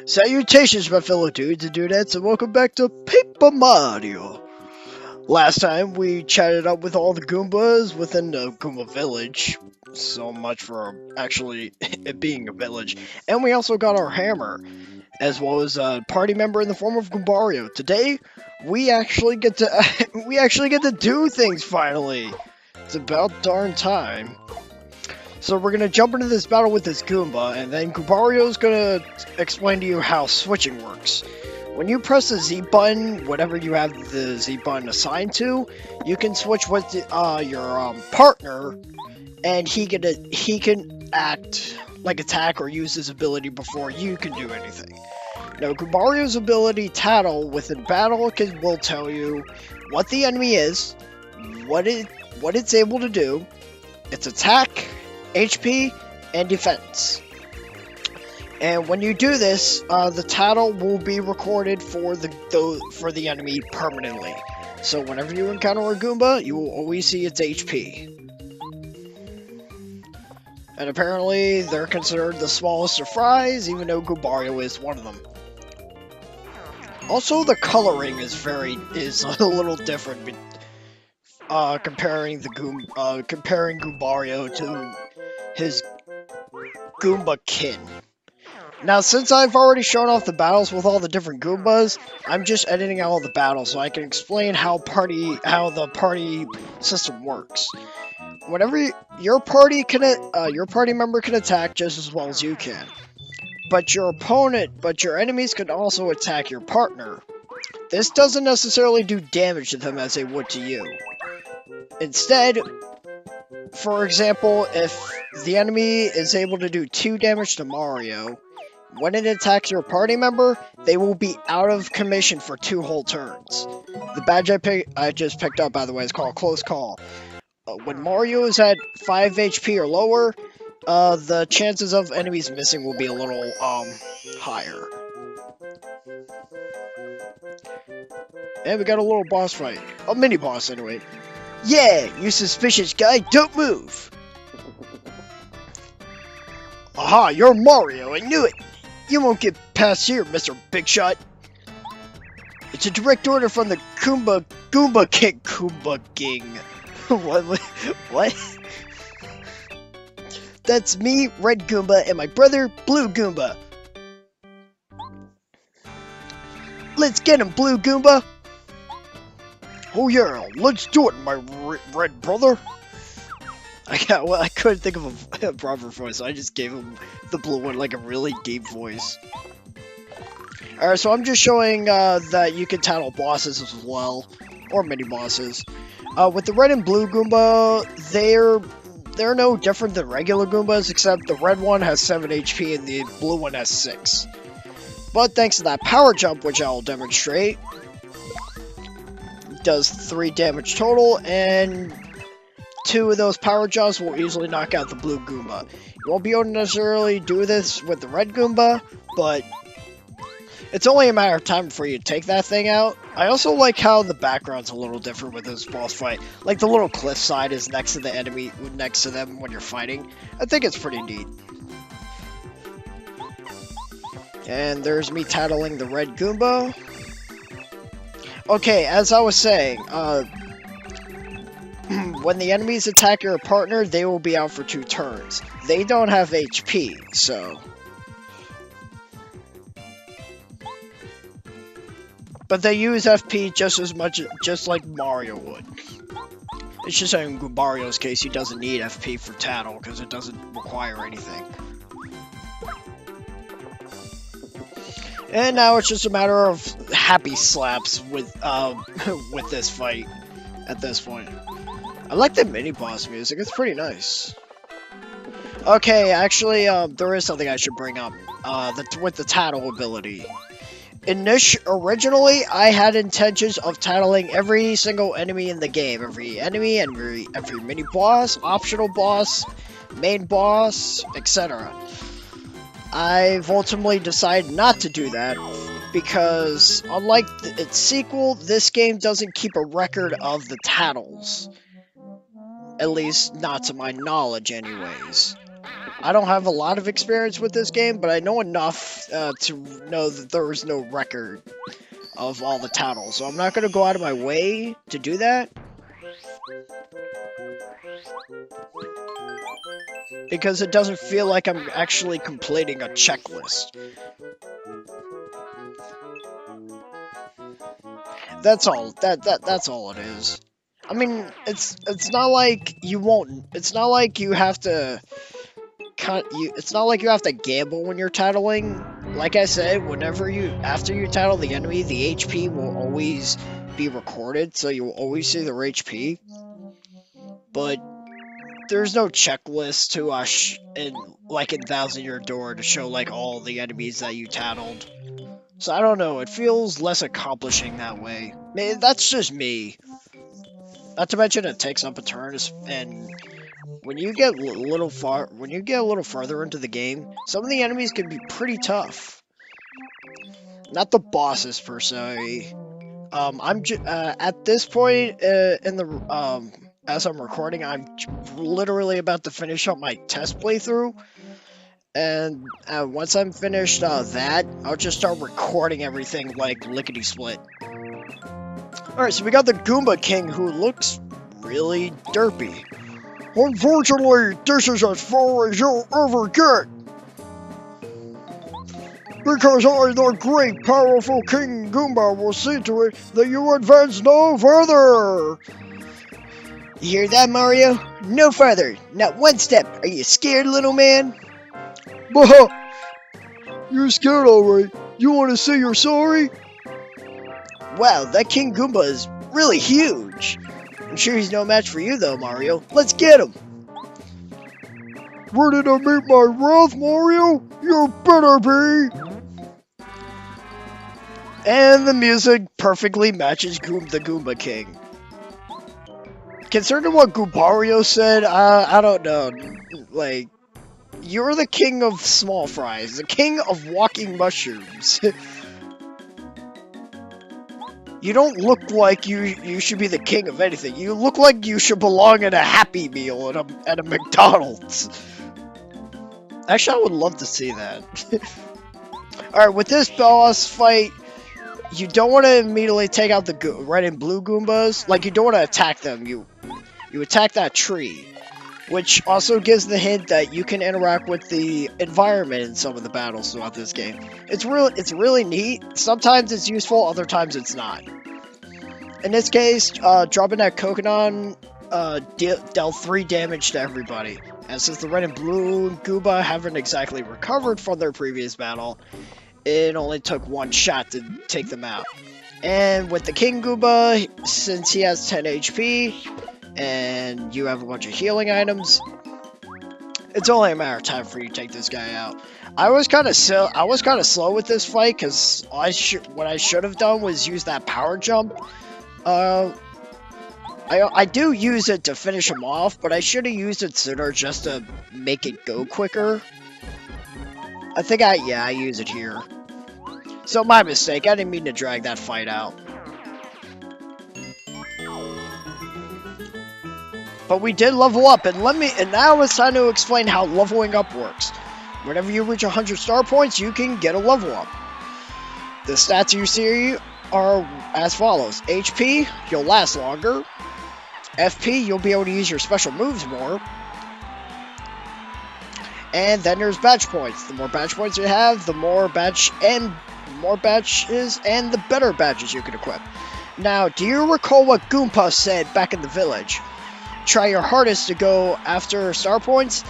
Salutations, my fellow dudes and dudettes, and welcome back to Paper Mario. Last time we chatted up with all the Goombas within the Goomba village. So much for actually it being a village. And we also got our hammer, as well as a party member in the form of Goombario. Today, we actually get to do things finally. It's about darn time. So we're gonna jump into this battle with this Goomba, and then Goombario's gonna explain to you how switching works. When you press the Z button, whatever you have the Z button assigned to, you can switch with your partner, and he can act like attack or use his ability before you can do anything. Now, Goombario's ability Tattle within battle will tell you what the enemy is, what it's able to do, its attack, HP, and defense. And when you do this, the Tattle will be recorded for the enemy permanently. So whenever you encounter a Goomba, you will always see its HP. And apparently, they're considered the smallest of fries, even though Goombario is one of them. Also, the coloring is a little different. Comparing Goombario to his Goomba kin. Now, since I've already shown off the battles with all the different Goombas, I'm just editing out all the battles so I can explain how the party system works. Whenever your party member can attack just as well as you can, but your enemies can also attack your partner. This doesn't necessarily do damage to them as they would to you. Instead, for example, if the enemy is able to do 2 damage to Mario, when it attacks your party member, they will be out of commission for 2 whole turns. The badge I just picked up, by the way, is called Close Call. When Mario is at 5 HP or lower, the chances of enemies missing will be a little, higher. And we got a little boss fight. A mini-boss, anyway. Yeah, you suspicious guy, don't move! Aha, you're Mario, I knew it! You won't get past here, Mr. Big Shot. It's a direct order from the Goomba King. What? That's me, Red Goomba, and my brother, Blue Goomba. Let's get him, Blue Goomba! Oh yeah, let's do it, my red brother! I couldn't think of a proper voice, so I just gave him the blue one, like a really deep voice. Alright, so I'm just showing that you can tattle bosses as well, or mini-bosses. With the red and blue Goomba, they're no different than regular Goombas, except the red one has 7 HP and the blue one has 6. But thanks to that power jump, which I'll demonstrate, does 3 damage total, and 2 of those power jumps will easily knock out the blue Goomba. You won't be able to necessarily do this with the red Goomba, but it's only a matter of time before you take that thing out. I also like how the background's a little different with this boss fight. Like the little cliffside is next to the enemy, next to them when you're fighting. I think it's pretty neat. And there's me tattling the red Goomba. Okay, as I was saying, when the enemies attack your partner, they will be out for 2 turns. They don't have HP, so... But they use FP just as much, just like Mario would. It's just in Goombario's case, he doesn't need FP for Tattle, because it doesn't require anything. And now it's just a matter of happy slaps with this fight at this point. I like the mini-boss music, it's pretty nice. Okay, actually, there is something I should bring up, with the Tattle ability. Originally, I had intentions of tattling every single enemy in the game. Every enemy, every mini-boss, optional boss, main boss, etc. I've ultimately decided not to do that, because unlike its sequel, this game doesn't keep a record of the tattles. At least, not to my knowledge, anyways. I don't have a lot of experience with this game, but I know enough to know that there is no record of all the titles, so I'm not going to go out of my way to do that. Because it doesn't feel like I'm actually completing a checklist. That's all. That's all it is. I mean, it's not like you won't. It's not like you have to it's not like you have to gamble when you're titling. Like I said, after you title the enemy, the HP will always be recorded, so you will always see their HP. But there's no checklist to in Thousand Year Door to show like all the enemies that you tattled. So I don't know, it feels less accomplishing that way. Maybe that's just me. Not to mention it takes up a turn, and when you get a little further into the game, some of the enemies can be pretty tough. Not the bosses per se. At this point in the as I'm recording, I'm literally about to finish up my test playthrough. And once I'm finished that, I'll just start recording everything like lickety-split. Alright, so we got the Goomba King, who looks really derpy. Unfortunately, this is as far as you'll ever get. Because I, the great, powerful King Goomba, will see to it that you advance no further. You hear that, Mario? No further. Not one step. Are you scared, little man? Bah! You're scared, alright. You want to say you're sorry? Wow, that King Goomba is really huge. I'm sure he's no match for you, though, Mario. Let's get him. Ready to meet my wrath, Mario? You better be. And the music perfectly matches the Goomba King. Concerning what Goombario said, I don't know. Like, you're the king of small fries, the king of walking mushrooms. You don't look like you should be the king of anything. You look like you should belong in a Happy Meal at a McDonald's. Actually, I would love to see that. Alright, with this boss fight, you don't want to immediately take out the red and blue Goombas. Like, you don't want to attack them. You attack that tree. Which also gives the hint that you can interact with the environment in some of the battles throughout this game. It's really neat. Sometimes it's useful, other times it's not. In this case, dropping that Coconut dealt 3 damage to everybody. And since the red and blue Goomba haven't exactly recovered from their previous battle, it only took 1 shot to take them out. And with the King Goomba, since he has 10 HP, and you have a bunch of healing items, it's only a matter of time for you to take this guy out. I was kind of slow with this fight because what I should have done was use that power jump. I do use it to finish him off, but I should have used it sooner just to make it go quicker. I use it here. So my mistake. I didn't mean to drag that fight out. But we did level up, and now it's time to explain how leveling up works. Whenever you reach 100 star points, you can get a level up. The stats you see are as follows. HP, you'll last longer. FP, you'll be able to use your special moves more. And then there's badge points. The more badge points you have, the more badges and the better badges you can equip. Now, do you recall what Goomba said back in the village? Try your hardest to go after star points?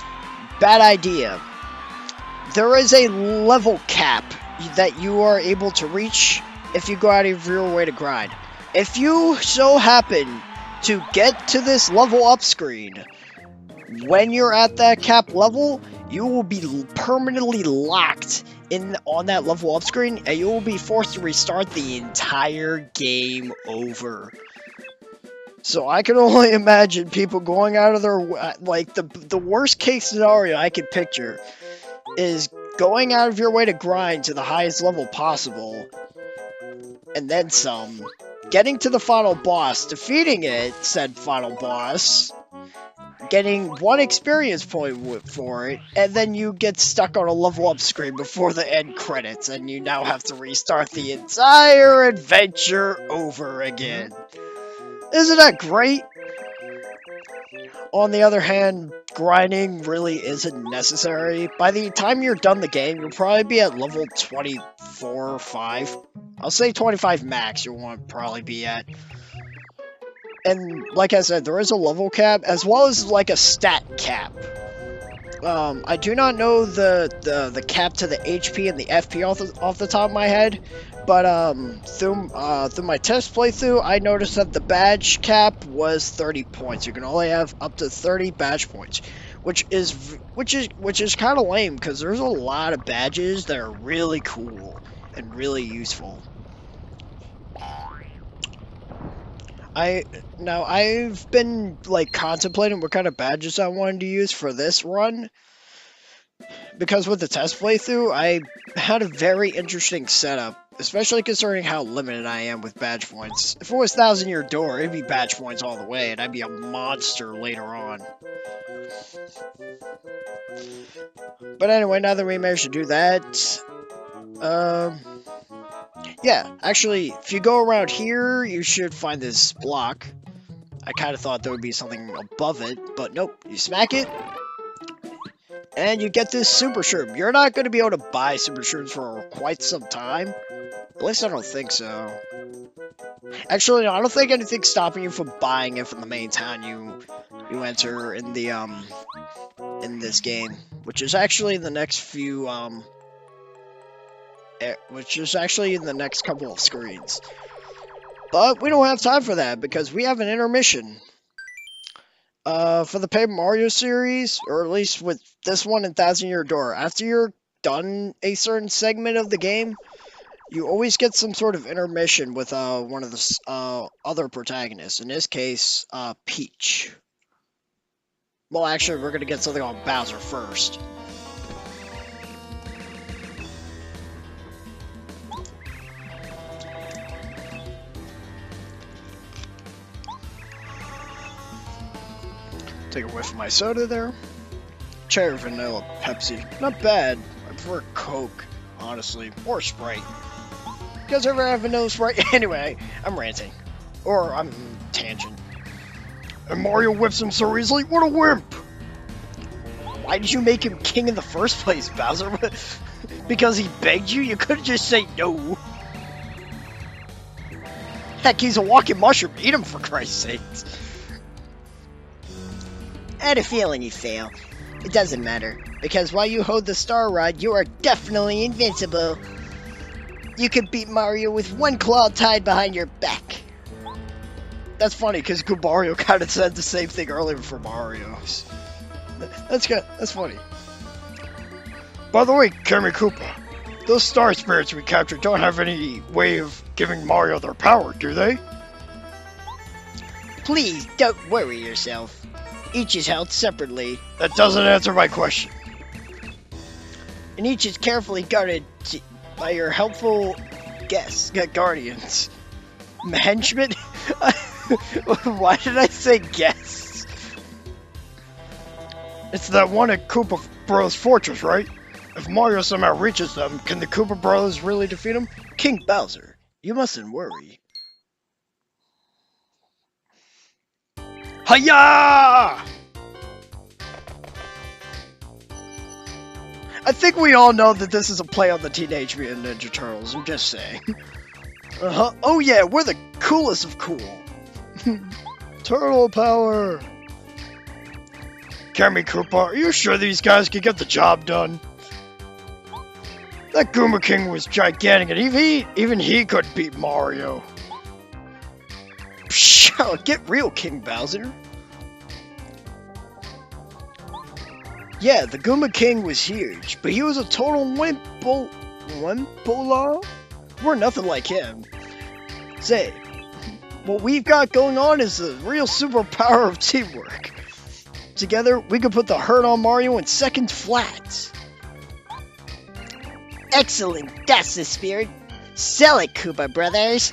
Bad idea. There is a level cap that you are able to reach if you go out of your way to grind. If you so happen to get to this level up screen, when you're at that cap level, you will be permanently locked on that level up screen, and you will be forced to restart the entire game over. So I can only imagine people going out of their like the worst case scenario I could picture is going out of your way to grind to the highest level possible, and then some, getting to the final boss, defeating said final boss, getting 1 experience point for it, and then you get stuck on a level up screen before the end credits, and you now have to restart the entire adventure over again. Isn't that great? On the other hand, grinding really isn't necessary. By the time you're done the game, you'll probably be at level 24 or 5. I'll say 25 max you'll want to probably be at. And like I said, there is a level cap, as well as like a stat cap. I do not know the cap to the HP and the FP off the top of my head, but through my test playthrough, I noticed that the badge cap was 30 points. You can only have up to 30 badge points, which is kind of lame because there's a lot of badges that are really cool and really useful. I've been like contemplating what kind of badges I wanted to use for this run, because with the test playthrough, I had a very interesting setup, especially considering how limited I am with badge points. If it was 1,000 Year Door, it'd be badge points all the way, and I'd be a monster later on. But anyway, now that we managed to do that, yeah, actually, if you go around here, you should find this block. I kind of thought there would be something above it, but nope. You smack it, and you get this Super Shroom. You're not going to be able to buy Super Shrooms for quite some time. At least I don't think so. Actually, no, I don't think anything's stopping you from buying it from the main town you enter in the in this game, which is actually in the next few which is actually in the next couple of screens. But we don't have time for that because we have an intermission. For the Paper Mario series, or at least with this one and 1,000 Year Door, after you're done a certain segment of the game, you always get some sort of intermission with one of the other protagonists. In this case, Peach. Well, actually, we're gonna get something on Bowser first. Take a whiff of my soda there. Cherry vanilla Pepsi. Not bad. I prefer Coke, honestly. Or Sprite. You guys ever have vanilla Sprite? Anyway, I'm ranting. Or I'm tangent. And Mario whips him so easily? What a wimp! Why did you make him king in the first place, Bowser? Because he begged you? You could've just said no. Heck, he's a walking mushroom. Eat him for Christ's sakes. I had a feeling you'd fail. It doesn't matter, because while you hold the Star Rod, you are definitely invincible. You could beat Mario with one claw tied behind your back. That's funny, because Goombario kind of said the same thing earlier for Mario's. That's funny. By the way, Kammy Koopa, those star spirits we captured don't have any way of giving Mario their power, do they? Please, don't worry yourself. Each is held separately. That doesn't answer my question. And each is carefully guarded by your helpful guardians. Henchmen? Why did I say guests? It's that one at Koopa Bros Fortress, right? If Mario somehow reaches them, can the Koopa Brothers really defeat him? King Bowser, you mustn't worry. Hiya! I think we all know that this is a play on the Teenage Mutant Ninja Turtles, I'm just saying. Oh yeah, we're the coolest of cool. Turtle power! Kammy Koopa, are you sure these guys can get the job done? That Goomba King was gigantic, and even he couldn't beat Mario. Psh, get real, King Bowser. Yeah, the Goomba King was huge, but he was a total wimpola? We're nothing like him. Say, what we've got going on is the real superpower of teamwork. Together, we could put the hurt on Mario in seconds flat. Excellent, that's the spirit. Sell it, Koopa Brothers.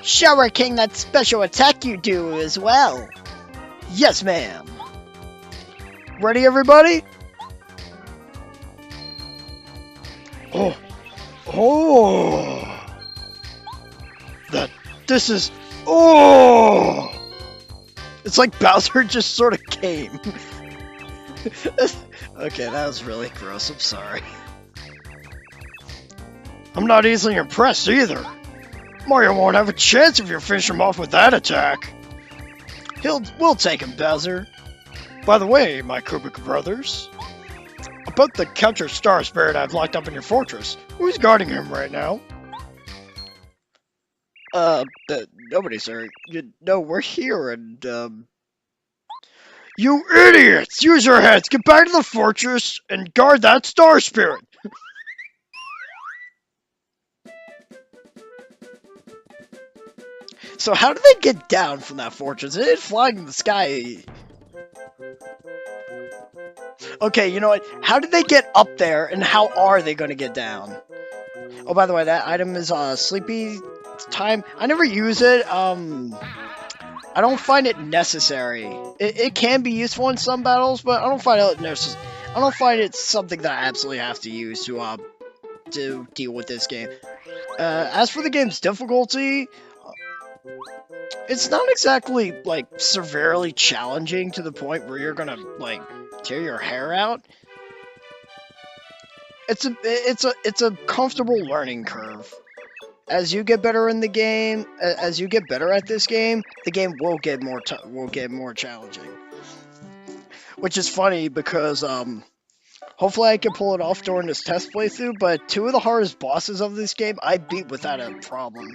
Show our king that special attack you do as well. Yes, ma'am. Ready, everybody? Oh. Oh. This is... Oh. It's like Bowser just sort of came. Okay, that was really gross. I'm sorry. I'm not easily impressed either. Mario won't have a chance if you finish him off with that attack. We'll take him, Bowser. By the way, my Koopa brothers, about the Counter Star Spirit I've locked up in your fortress. Who's guarding him right now? Nobody, sir. No, we're here, and, You idiots! Use your heads! Get back to the fortress and guard that Star Spirit! So how did they get down from that fortress? It flying in the sky. Okay, you know what? How did they get up there, and how are they going to get down? Oh, by the way, that item is Sleepy Time. I never use it. I don't find it necessary. It can be useful in some battles, but I don't find it necessary. I don't find it something that I absolutely have to use to deal with this game. As for the game's difficulty, it's not exactly like severely challenging to the point where you're gonna like tear your hair out. It's a comfortable learning curve. As you get better in the game, as you get better at this game, the game will get more challenging. Which is funny because hopefully I can pull it off during this test playthrough. But 2 of the hardest bosses of this game I beat without a problem.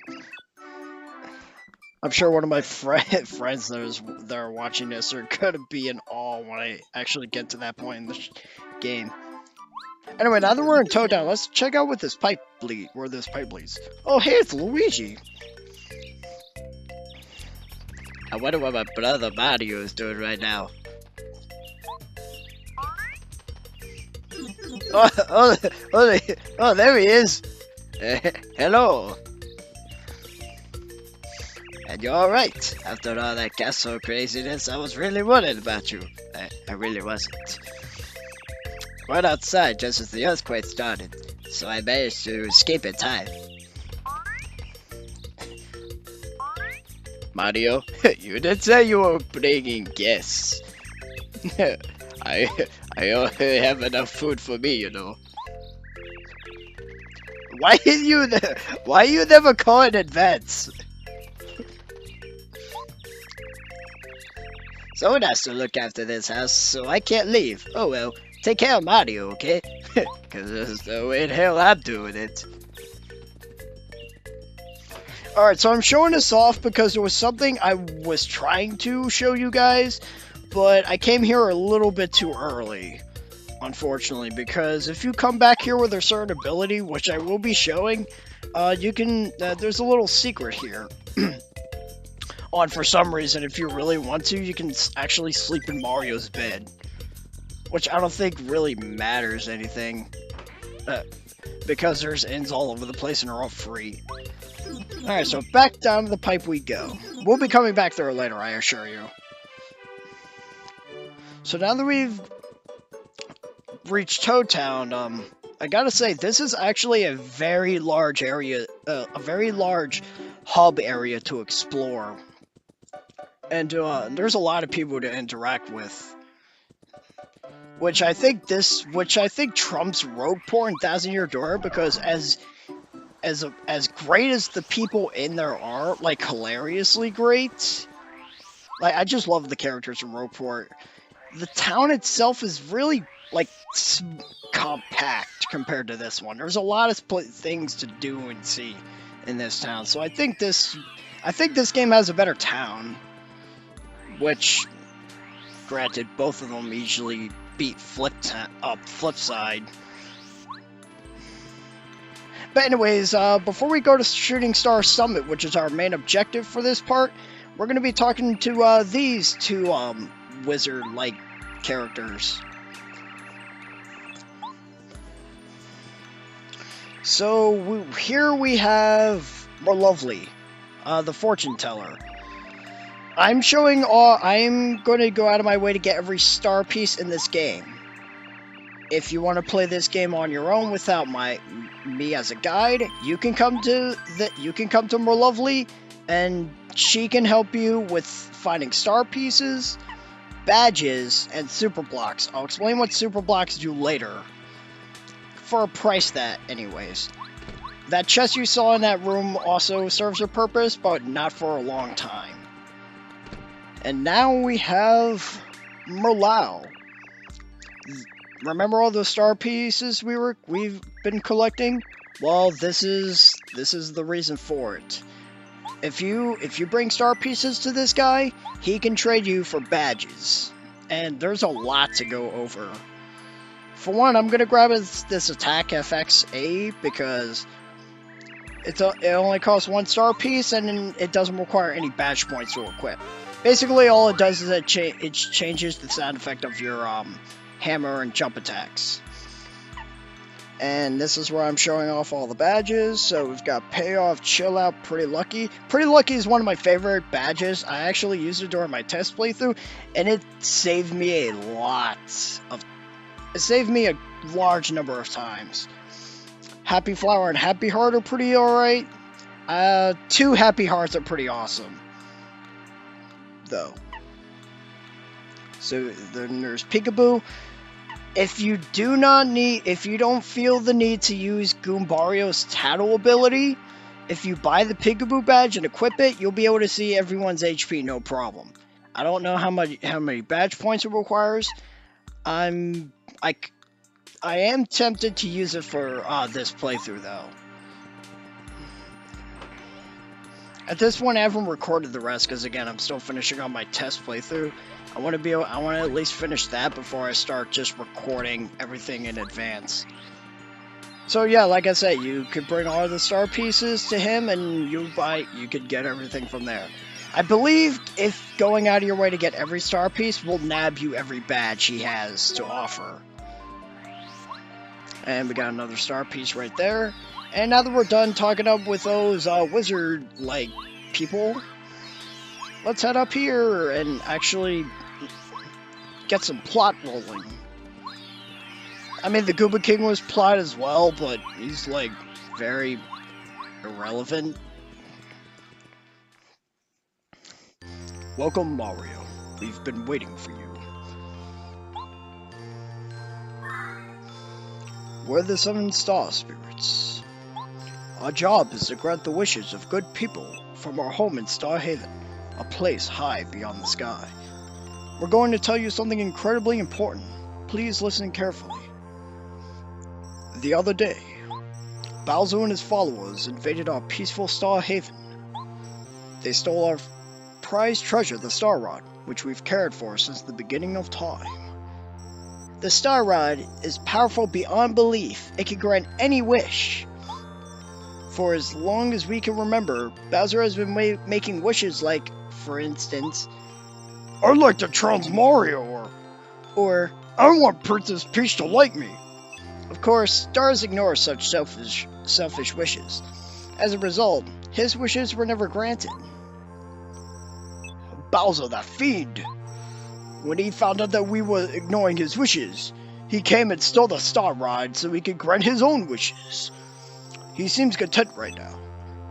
I'm sure one of my friends that are watching this are gonna be in awe when I actually get to that point in the game. Anyway, now that we're in Toad Town, let's check out where this pipe leads. Oh, hey, it's Luigi. I wonder what my brother Mario is doing right now. Oh, there he is. Hello. And you're alright. After all that castle craziness, I was really worried about you. I really wasn't. Right outside just as the earthquake started, so I managed to escape in time. Mario, you did say you were bringing guests. I only have enough food for me, you know. Why you never call in advance? Someone has to look after this house, so I can't leave. Oh well, take care of Mario, okay? Cause there's no way in hell I'm doing it. Alright, so I'm showing this off because there was something I was trying to show you guys, but I came here a little bit too early, unfortunately, because if you come back here with a certain ability, which I will be showing, you can, there's a little secret here. For some reason, if you really want to, you can actually sleep in Mario's bed. Which I don't think really matters anything. Because there's inns all over the place and they're all free. Alright, so back down to the pipe we go. We'll be coming back there later, I assure you. So now that we've reached Toad Town, I gotta say, this is actually a very large area, a very large hub area to explore. And there's a lot of people to interact with. Which I think trumps Rogueport and Thousand Year Door, because as great as the people in there are, like hilariously great, like I just love the characters from Rogueport. The town itself is really like compact compared to this one. There's a lot of things to do and see in this town, so I think this game has a better town. Which, granted, both of them easily beat Flipside. But anyways, before we go to Shooting Star Summit, which is our main objective for this part, we're going to be talking to these 2 wizard-like characters. So here we have More Lovely, the fortune teller. I'm showing all. I'm going to go out of my way to get every star piece in this game. If you want to play this game on your own without me as a guide, you can come to Merlovely, and she can help you with finding star pieces, badges, and super blocks. I'll explain what super blocks do later. For a price anyways. That chest you saw in that room also serves a purpose, but not for a long time. And now we have Merlau. Remember all the star pieces we've been collecting? Well, this is the reason for it. If you bring star pieces to this guy, he can trade you for badges. And there's a lot to go over. For one, I'm gonna grab this attack FXA because it only costs 1 star piece and it doesn't require any badge points to equip. Basically, all it does is it changes the sound effect of your hammer and jump attacks. And this is where I'm showing off all the badges. So we've got Payoff, Chill Out, Pretty Lucky. Pretty Lucky is one of my favorite badges. I actually used it during my test playthrough, and it saved me a large number of times. Happy Flower and Happy Heart are pretty alright. 2 Happy Hearts are pretty awesome, though. So then there's Peekaboo. If you don't feel the need to use Goombario's Tattle ability, if you buy the Peekaboo badge and equip it, you'll be able to see everyone's HP no problem. I don't know how many badge points it requires. I am tempted to use it for this playthrough though. At this point, I haven't recorded the rest because again, I'm still finishing on my test playthrough. I want to at least finish that before I start just recording everything in advance. So yeah, like I said, you could bring all the star pieces to him, and you could get everything from there. I believe if going out of your way to get every star piece will nab you every badge he has to offer. And we got another star piece right there. And now that we're done talking up with those wizard-like people, let's head up here and actually get some plot rolling. I mean, the Goomba King was plot as well, but he's, like, very irrelevant. Welcome, Mario. We've been waiting for you. We're the 7 Star Spirits. Our job is to grant the wishes of good people from our home in Star Haven, a place high beyond the sky. We're going to tell you something incredibly important. Please listen carefully. The other day, Bowser and his followers invaded our peaceful Star Haven. They stole our prized treasure, the Star Rod, which we've cared for since the beginning of time. The Star Rod is powerful beyond belief. It can grant any wish. For as long as we can remember, Bowser has been making wishes like, for instance, I'd like to trounce Mario, or I want Princess Peach to like me. Of course, stars ignore such selfish wishes. As a result, his wishes were never granted. Bowser the fiend! When he found out that we were ignoring his wishes, he came and stole the Star Rod so he could grant his own wishes. He seems content right now,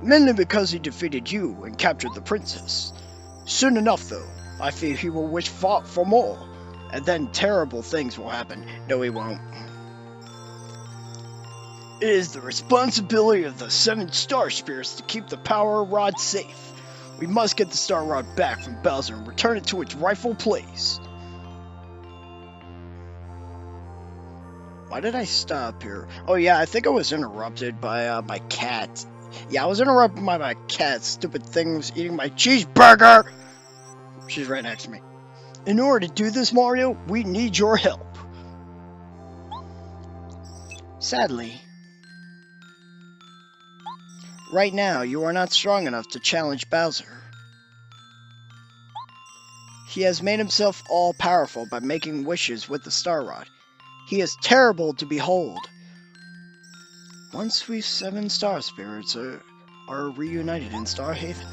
mainly because he defeated you and captured the princess. Soon enough, though, I fear he will wish for more, and then terrible things will happen. No, he won't. It is the responsibility of the 7 Star Spirits to keep the Power Rod safe. We must get the Star Rod back from Bowser and return it to its rightful place. Why did I stop here? Oh yeah, I think I was interrupted by my cat. Yeah, I was interrupted by my cat. Stupid thing was eating my cheeseburger. She's right next to me. In order to do this, Mario, we need your help. Sadly, right now you are not strong enough to challenge Bowser. He has made himself all-powerful by making wishes with the Star Rod. He is terrible to behold. Once we 7 Star Spirits are reunited in Star Haven,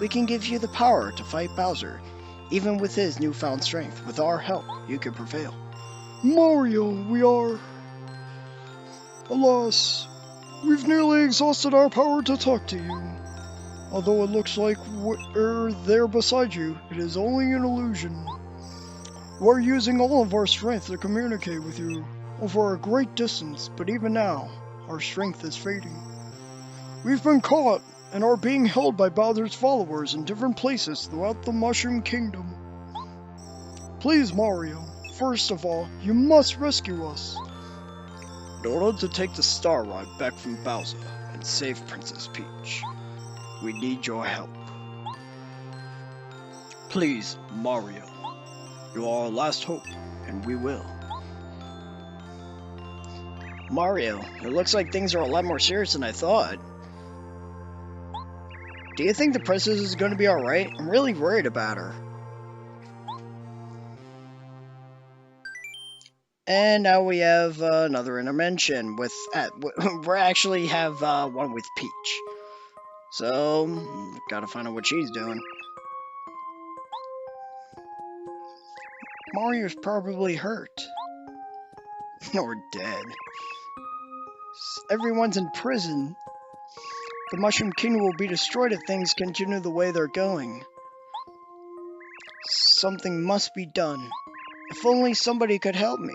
we can give you the power to fight Bowser. Even with his newfound strength, with our help, you can prevail. Mario, we are... Alas, we've nearly exhausted our power to talk to you. Although it looks like we're there beside you, it is only an illusion. We're using all of our strength to communicate with you over a great distance, but even now, our strength is fading. We've been caught and are being held by Bowser's followers in different places throughout the Mushroom Kingdom. Please, Mario, first of all, you must rescue us. In order to take the Star Rod back from Bowser and save Princess Peach, we need your help. Please, Mario, you are our last hope, and we will. Mario, it looks like things are a lot more serious than I thought. Do you think the princess is going to be alright? I'm really worried about her. And now we have another intervention with... we actually have one with Peach. So, gotta find out what she's doing. Mario's probably hurt. Or dead. Everyone's in prison. The Mushroom Kingdom will be destroyed if things continue the way they're going. Something must be done. If only somebody could help me.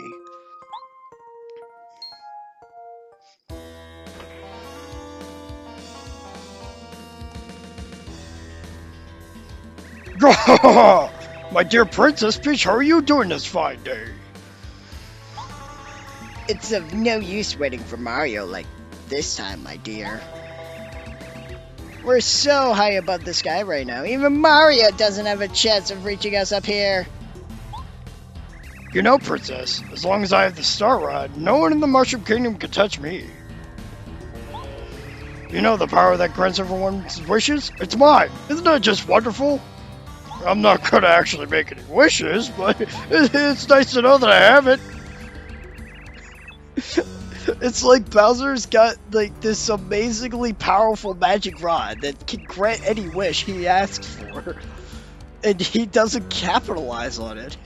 My dear Princess Peach, how are you doing this fine day? It's of no use waiting for Mario like this time, my dear. We're so high above the sky right now, even Mario doesn't have a chance of reaching us up here. You know, Princess, as long as I have the Star Rod, no one in the Mushroom Kingdom can touch me. You know the power that grants everyone's wishes? It's mine! Isn't that just wonderful? I'm not gonna actually make any wishes, but it's nice to know that I have it. It's like Bowser's got like this amazingly powerful magic rod that can grant any wish he asks for, and he doesn't capitalize on it.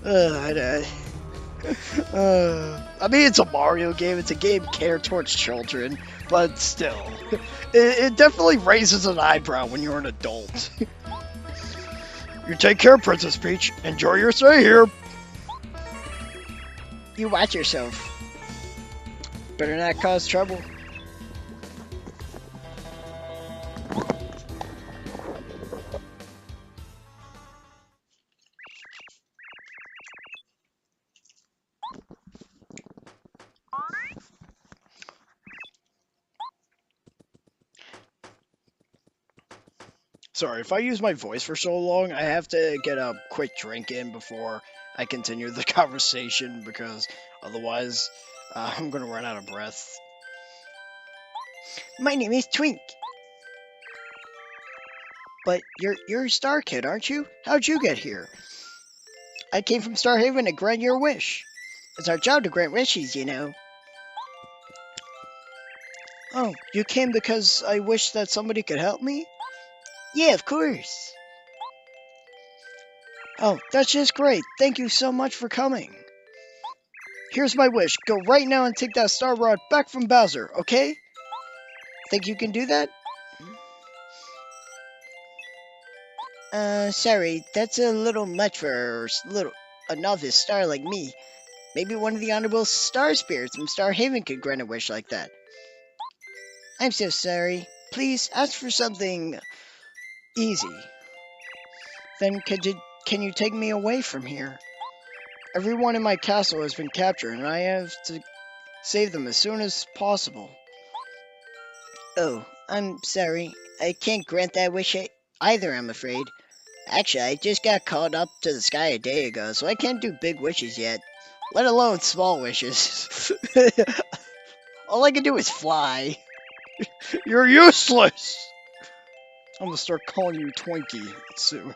I mean, it's a Mario game, it's a game catered towards children, but still, it definitely raises an eyebrow when you're an adult. You take care, Princess Peach. Enjoy your stay here. You watch yourself. Better not cause trouble. Sorry, if I use my voice for so long, I have to get a quick drink in before I continue the conversation, because otherwise I'm gonna run out of breath. My name is Twink. But you're a Star Kid, aren't you? How'd you get here? I came from Star Haven to grant your wish. It's our job to grant wishes, you know. Oh, you came because I wish that somebody could help me? Yeah, of course. Oh, that's just great. Thank you so much for coming. Here's my wish. Go right now and take that Star Rod back from Bowser, okay? Think you can do that? Sorry. That's a little much for a novice star like me. Maybe one of the honorable star spirits from Star Haven could grant a wish like that. I'm so sorry. Please, ask for something easy. Then can you take me away from here? Everyone in my castle has been captured, and I have to save them as soon as possible. Oh, I'm sorry. I can't grant that wish either, I'm afraid. Actually, I just got called up to the sky a day ago, so I can't do big wishes yet. Let alone small wishes. All I can do is fly. You're useless! I'm gonna start calling you Twinkie soon.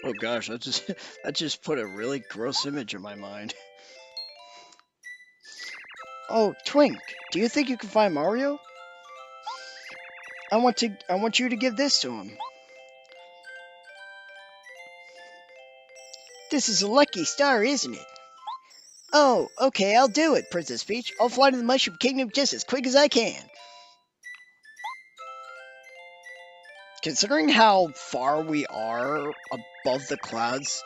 Oh gosh, that just put a really gross image in my mind. Oh, Twink, do you think you can find Mario? I want you to give this to him. This is a lucky star, isn't it? Oh, okay, I'll do it, Princess Peach. I'll fly to the Mushroom Kingdom just as quick as I can. Considering how far we are above the clouds,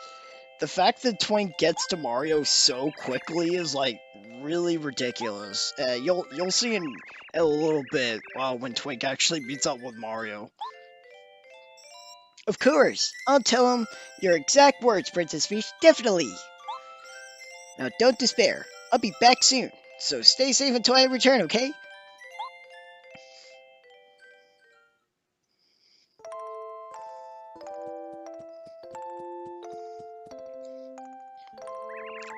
the fact that Twink gets to Mario so quickly is like really ridiculous. You'll see in a little bit when Twink actually meets up with Mario. Of course, I'll tell him your exact words, Princess Peach. Definitely. Now don't despair. I'll be back soon, so stay safe until I return, okay?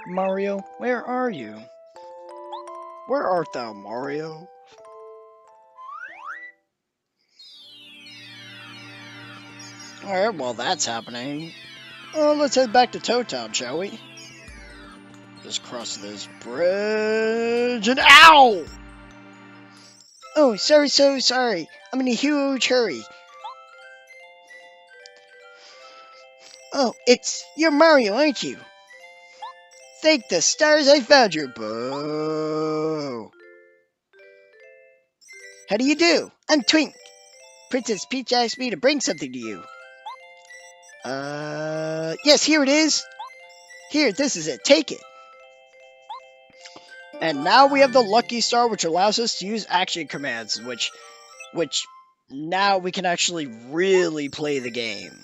Mario, where are you? Where art thou, Mario? Alright, well that's happening. Let's head back to Toad Town, shall we? Just cross this bridge and OW! Oh, so sorry. I'm in a huge hurry. Oh, you're Mario, aren't you? Thank the stars I found you, boo. How do you do? I'm Twink. Princess Peach asked me to bring something to you. Yes, here it is. Here, this is it. Take it. And now we have the Lucky Star, which allows us to use action commands, which now we can actually really play the game.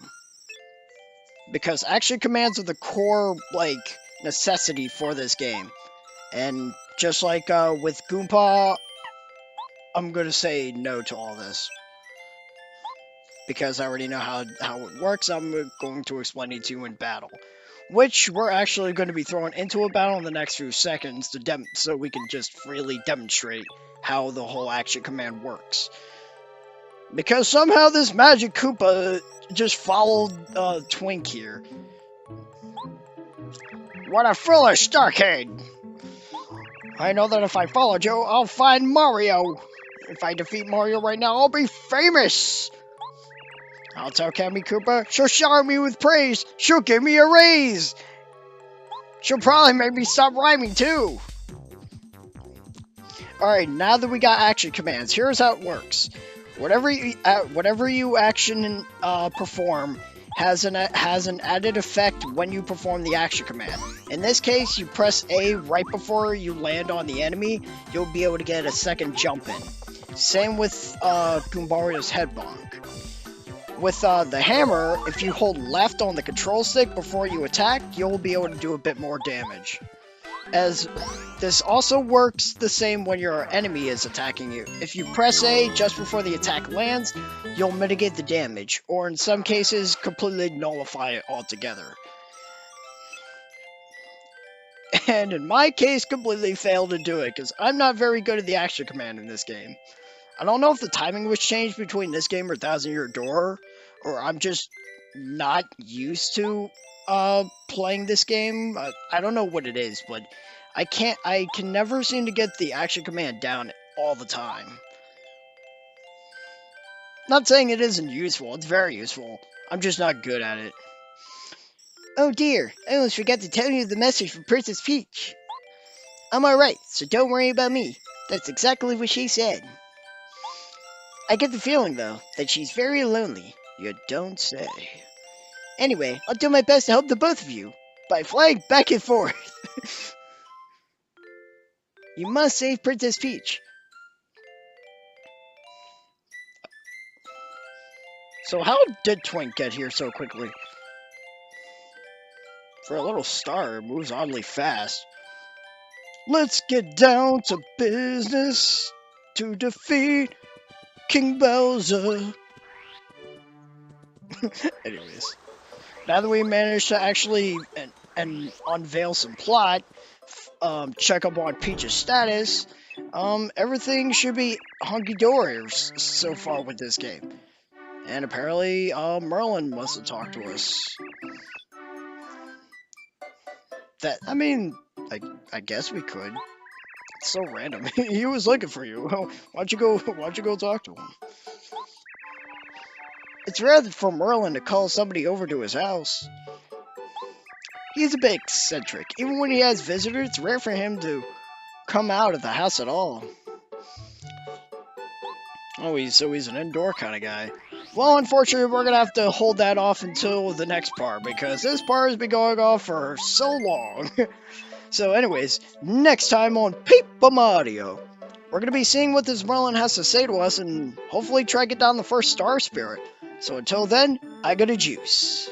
Because action commands are the core, like, necessity for this game. And just like with Goomba, I'm going to say no to all this. Because I already know how it works, I'm going to explain it to you in battle. Which we're actually going to be throwing into a battle in the next few seconds so we can just freely demonstrate how the whole action command works. Because somehow this Magic Koopa just followed Twink here. What a foolish Starcade! I know that if I follow Joe, I'll find Mario. If I defeat Mario right now, I'll be famous! I'll tell Kammy Koopa, she'll shower me with praise, she'll give me a raise! She'll probably make me stop rhyming too! Alright, now that we got action commands, here's how it works. Whatever you action perform has an added effect when you perform the action command. In this case, you press A right before you land on the enemy, you'll be able to get a second jump in. Same with Goombario's head bonk. With the hammer, if you hold left on the control stick before you attack, you'll be able to do a bit more damage. As this also works the same when your enemy is attacking you. If you press A just before the attack lands, you'll mitigate the damage, or in some cases, completely nullify it altogether. And in my case, completely failed to do it, because I'm not very good at the action command in this game. I don't know if the timing was changed between this game or Thousand Year Door, or I'm just not used to playing this game. I don't know what it is, but I can never seem to get the action command down all the time. Not saying it isn't useful, it's very useful. I'm just not good at it. Oh dear, I almost forgot to tell you the message from Princess Peach. I'm alright, so don't worry about me. That's exactly what she said. I get the feeling, though, that she's very lonely. You don't say. Anyway, I'll do my best to help the both of you by flying back and forth. You must save Princess Peach. So how did Twink get here so quickly? For a little star, it moves oddly fast. Let's get down to business to defeat King Bowser. Anyways, now that we managed to actually and unveil some plot, check up on Peach's status, everything should be hunky-dory so far with this game. And apparently, Merlin must have talked to us. I mean, I guess we could. It's so random. He was looking for you. Why don't you go talk to him? It's rare for Merlin to call somebody over to his house. He's a bit eccentric. Even when he has visitors, it's rare for him to come out of the house at all. Oh, he's an indoor kind of guy. Well, unfortunately, we're going to have to hold that off until the next part, because this part has been going on for so long. So anyways, next time on Paper Mario, we're going to be seeing what this Merlin has to say to us, and hopefully track it down the first Star Spirit. So until then, I got a juice.